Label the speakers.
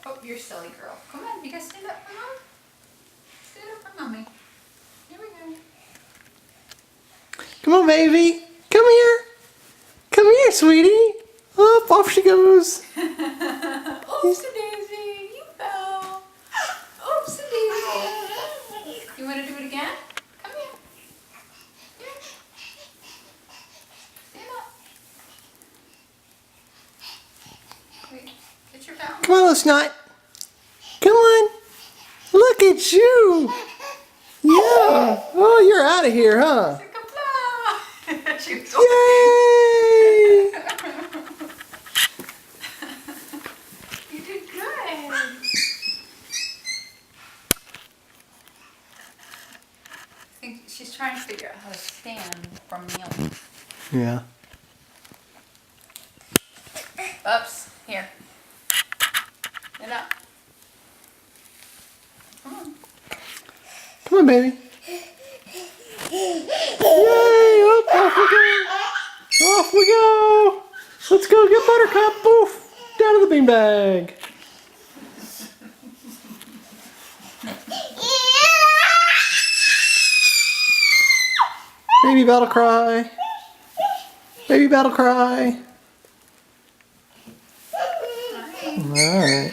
Speaker 1: Oh, you're a silly girl. Come on, you gotta stand up for Mom. Stand up for Mommy. Here we go.
Speaker 2: Come on, baby. Come here. Come here, sweetie. Up, off she goes.
Speaker 1: Oopsie daisy, you fell. Oopsie daisy. You want to do it again? Come here. Here. Stand up. Wait, get your balance.
Speaker 2: Come on, little snot. Come on. Look at you. Yeah. Oh, you're out of here, huh?
Speaker 1: Kapla! She was
Speaker 2: Yay!
Speaker 1: You did good. I think she's trying to figure out how to stand from kneeling.
Speaker 2: Yeah.
Speaker 1: Oops. Here. Get up. Come on.
Speaker 2: Come on, baby. Yay! Up, off we go. Off we go. Let's go get Buttercup. Poof. Down to the beanbag. Baby battle cry. Baby battle cry. All right.